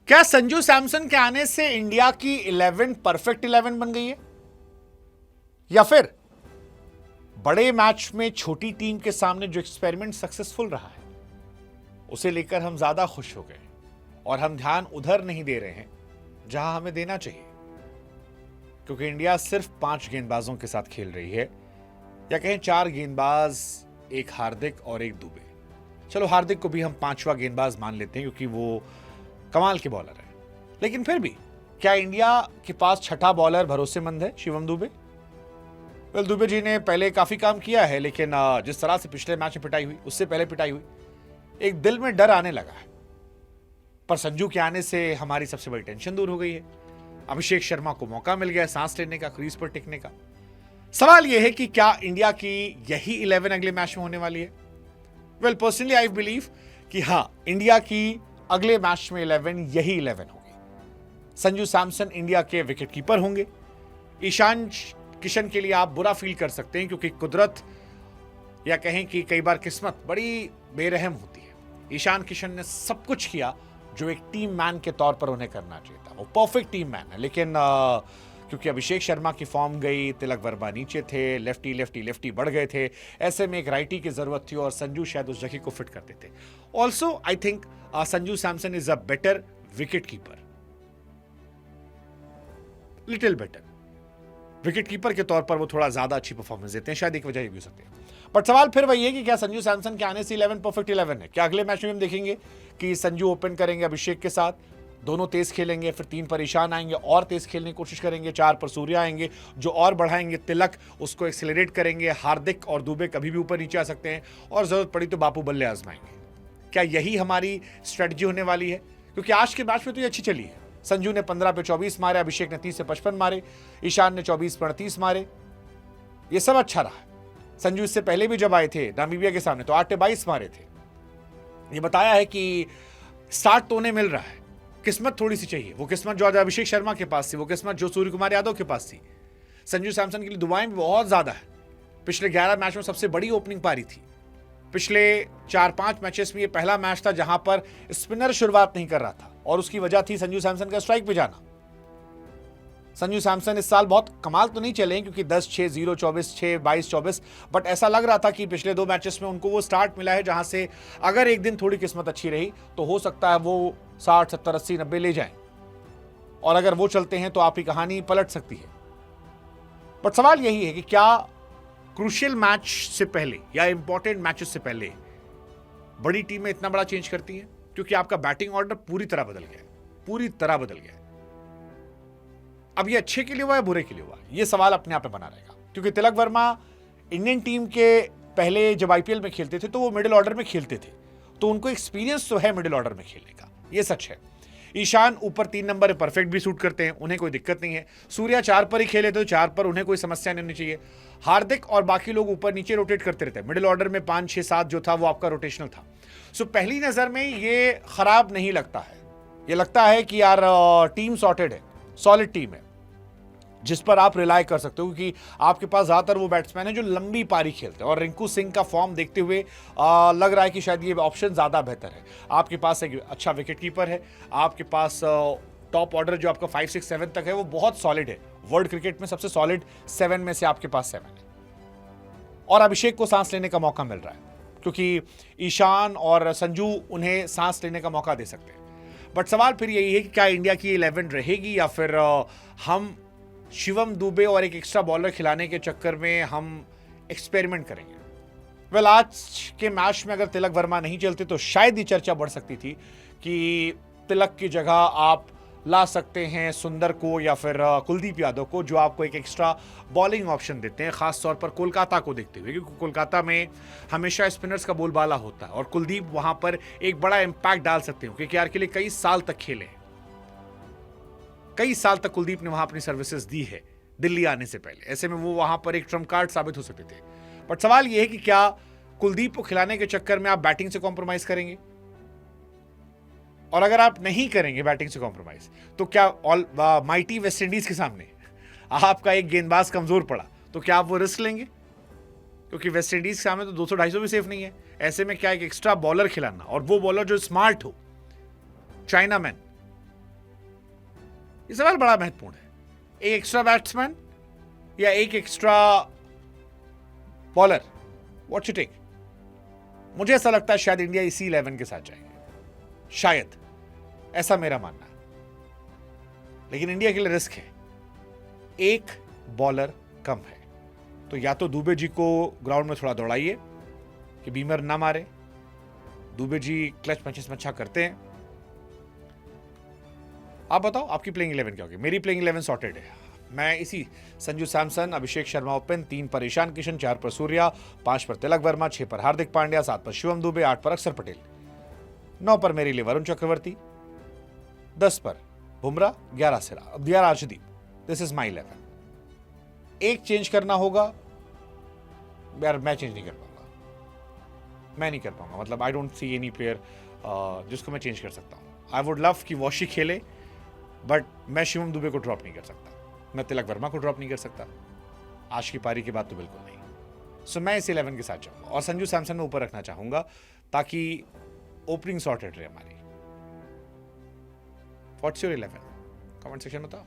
क्या संजू सैमसन के आने से इंडिया की 11 परफेक्ट 11 बन गई है, या फिर बड़े मैच में छोटी टीम के सामने जो एक्सपेरिमेंट सक्सेसफुल रहा है उसे लेकर हम ज्यादा खुश हो गए और हम ध्यान उधर नहीं दे रहे हैं जहां हमें देना चाहिए, क्योंकि इंडिया सिर्फ 5 गेंदबाजों के साथ खेल रही है, या कहें 4 गेंदबाज, एक हार्दिक और एक दुबे। चलो हार्दिक को भी हम 5वां गेंदबाज मान लेते हैं क्योंकि वो कमाल के बॉलर है, लेकिन फिर भी क्या इंडिया के पास छठा बॉलर भरोसेमंद है शिवम दुबे? वेल, दुबे जी ने पहले काफी काम किया है, लेकिन जिस तरह से पिछले मैच में पिटाई हुई, उससे पहले पिटाई हुई, एक दिल में डर आने लगा है। पर संजू के आने से हमारी सबसे बड़ी टेंशन दूर हो गई है। अभिषेक शर्मा को मौका मिल गया सांस लेने का, क्रीज पर टिकने का। सवाल यह है कि क्या इंडिया की यही 11 अगले मैच में होने वाली है? वेल, पर्सनली आई बिलीव कि हां, इंडिया की अगले मैच में 11 यही 11 होगी। संजू सैमसन इंडिया के विकेट कीपर होंगे। ईशान किशन के लिए आप बुरा फील कर सकते हैं क्योंकि कुदरत या कहें कि कई बार किस्मत बड़ी बेरहम होती है। ईशान किशन ने सब कुछ किया जो एक टीम मैन के तौर पर उन्हें करना चाहिए था। वो परफेक्ट टीम मैन है, लेकिन क्योंकि अभिषेक शर्मा की फॉर्म गई, तिलक वर्मा नीचे थे, लेफ्टी बढ़ गए थे, ऐसे में एक राइटी की जरूरत थी और संजू शायद उस जगह को फिट करते थे। Also I think Sanju Samson is a better wicket keeper, little better wicket keeper के तौर पर वो थोड़ा ज्यादा अच्छी परफॉर्मेंस देते हैं, शायद एक वजह ये भी हो सकती है। बट सवाल फिर वही है कि क्या संजू सैमसन के आने से 11 परफेक्ट 11 है? क्या अगले मैच में हम देखेंगे कि संजू ओपन करेंगे अभिषेक के साथ, दोनों तेज खेलेंगे, फिर 3 पर ईशान आएंगे और तेज खेलने की कोशिश करेंगे, 4 पर सूर्य आएंगे जो और बढ़ाएंगे, तिलक उसको एक्सेलरेट करेंगे, हार्दिक और दुबे कभी भी ऊपर नीचे आ सकते हैं और जरूरत पड़ी तो बापू बल्ले आजमाएंगे। क्या यही हमारी स्ट्रेटजी होने वाली है? क्योंकि आज के मैच में तो ये अच्छी चली है। संजू ने 15 पे 24 मारे, अभिषेक ने 30 से 55 मारे, ईशान ने 24 पर 30 मारे, ये सब अच्छा रहा। संजू इससे पहले भी जब आए थे नामीबिया के सामने तो 8 पे 22 मारे थे। ये बताया है कि स्टार्ट तो उन्हें मिल रहा है, किस्मत थोड़ी सी चाहिए। वो किस्मत जो आज अभिषेक शर्मा के पास थी, वो किस्मत जो सूर्य कुमार यादव के पास थी, संजू सैमसन के लिए दुआएं भी बहुत ज्यादा है। पिछले 11 मैच में सबसे बड़ी ओपनिंग पारी थी। पिछले 4-5 मैचेस में ये पहला मैच था जहां पर स्पिनर शुरुआत नहीं कर रहा था और उसकी वजह थी संजू सैमसन का स्ट्राइक पे जाना। संजू सैमसन इस साल बहुत कमाल तो नहीं चले क्योंकि 10-6, 0, 24, 6, 22, 24, बट ऐसा लग रहा था कि पिछले 2 मैचेस में उनको वो स्टार्ट मिला है जहां से अगर एक दिन थोड़ी किस्मत अच्छी रही तो हो सकता है वो 60, 70, 80, 90 ले जाएं, और अगर वो चलते हैं तो आपकी कहानी पलट सकती है। बट सवाल यही है कि क्या क्रूशियल मैच से पहले या इंपॉर्टेंट मैचेस से पहले बड़ी टीमें इतना बड़ा चेंज करती हैं? क्योंकि आपका बैटिंग ऑर्डर पूरी तरह बदल गया है, पूरी तरह बदल गया है। अब ये अच्छे के लिए हुआ है बुरे के लिए हुआ, ये सवाल अपने आप में बना रहेगा। क्योंकि तिलक वर्मा इंडियन टीम के पहले जब आईपीएल में खेलते थे तो वो मिडिल ऑर्डर में खेलते थे, तो उनको एक्सपीरियंस तो है मिडिल ऑर्डर में खेलने का, ये सच है। ईशान ऊपर 3 नंबर परफेक्ट भी सूट करते हैं, उन्हें कोई दिक्कत नहीं है। सूर्या 4 पर ही खेले तो 4 पर उन्हें कोई समस्या नहीं होनी चाहिए। हार्दिक और बाकी लोग ऊपर नीचे रोटेट करते रहते हैं। मिडिल ऑर्डर में 5, 6, 7 जो था वो आपका रोटेशनल था। सो पहली नजर में ये खराब नहीं लगता है, ये लगता है कि यार टीम सॉर्टेड है, सॉलिड टीम है जिस पर आप रिलाय कर सकते हो, क्योंकि आपके पास ज्यादातर वो बैट्समैन है जो लंबी पारी खेलते हैं और रिंकू सिंह का फॉर्म देखते हुए लग रहा है कि शायद ये ऑप्शन ज्यादा बेहतर है। आपके पास एक अच्छा विकेट कीपर है, आपके पास टॉप ऑर्डर जो आपका 5, 6, 7 तक है वो बहुत सॉलिड है। वर्ल्ड क्रिकेट में सबसे सॉलिड 7 में से आपके पास 7 है और अभिषेक को सांस लेने का मौका मिल रहा है क्योंकि ईशान और संजू उन्हें सांस लेने का मौका दे सकते हैं। बट सवाल फिर यही है कि क्या इंडिया की 11 रहेगी या फिर हम शिवम दुबे और एक एक्स्ट्रा बॉलर खिलाने के चक्कर में हम एक्सपेरिमेंट करेंगे? वेल, आज के मैच में अगर तिलक वर्मा नहीं चलते तो शायद ये चर्चा बढ़ सकती थी कि तिलक की जगह आप ला सकते हैं सुंदर को या फिर कुलदीप यादव को, जो आपको एक एक्स्ट्रा बॉलिंग ऑप्शन देते हैं, खासतौर पर कोलकाता को देखते हुए, क्योंकि कोलकाता में हमेशा स्पिनर्स का बोलबाला होता है और कुलदीप वहां पर एक बड़ा इंपैक्ट डाल सकते हैं क्योंकि यार के लिए कई साल तक खेले, कई साल तक कुलदीप ने वहां अपनी सर्विसेज दी है दिल्ली आने से पहले। ऐसे में वो वहां पर एक ट्रम्प कार्ड साबित हो सकते थे। बट सवाल यह है कि क्या कुलदीप को खिलाने के चक्कर में आप बैटिंग से कॉम्प्रोमाइज करेंगे? और अगर आप नहीं करेंगे बैटिंग से कॉम्प्रोमाइज तो क्या ऑल माइटी वेस्ट इंडीज के सामने आपका एक गेंदबाज कमजोर पड़ा तो क्या आप वो रिस्क लेंगे? क्योंकि वेस्ट इंडीज के सामने तो 200-250 भी सेफ नहीं है। ऐसे में क्या एक एक्स्ट्रा बॉलर खिलाना और वो बॉलर जो स्मार्ट हो, चाइना मैन, ये सवाल बड़ा महत्वपूर्ण है। एक एक्स्ट्रा बैट्समैन या एक extra bowler, what you take? मुझे ऐसा लगता है शायद इंडिया इसी 11 के साथ जाएंगे, शायद, ऐसा मेरा मानना है। लेकिन इंडिया के लिए रिस्क है, एक बॉलर कम है, तो या तो दुबे जी को ग्राउंड में थोड़ा दौड़ाइए कि बीमर ना मारे। दुबे जी क्लच मैचेस में अच्छा करते हैं। आप बताओ आपकी प्लेइंग 11 क्या होगी? मेरी प्लेइंग 11 सॉर्टेड है। मैं इसी संजू सैमसन, अभिषेक शर्मा ओपन, 3 पर ईशान किशन, 4 पर सूर्या, 5 पर तिलक वर्मा, 6 पर हार्दिक पांड्या, 7 पर शिवम दुबे, 8 पर अक्षर पटेल, 9 पर मेरे लिए वरुण चक्रवर्ती, 10 पर Bumrah, 11 Arshdeep. This is my 11। एक चेंज करना होगा यार, मैं चेंज नहीं कर पाऊंगा, मैं नहीं कर पाऊंगा। मतलब I don't see any player जिसको मैं चेंज कर सकता हूँ। आई वुड लव कि वॉशी खेले, बट मैं शिवम दुबे को ड्रॉप नहीं कर सकता, मैं तिलक वर्मा को ड्रॉप नहीं कर सकता, आज की पारी के बाद तो बिल्कुल नहीं। सो मैं इस 11 के साथ जाऊंगा और संजू सैमसन में ऊपर रखना चाहूंगा ताकि ओपनिंग सॉर्टेड रहे हमारी। What's your 11? कमेंट सेक्शन में बताओ।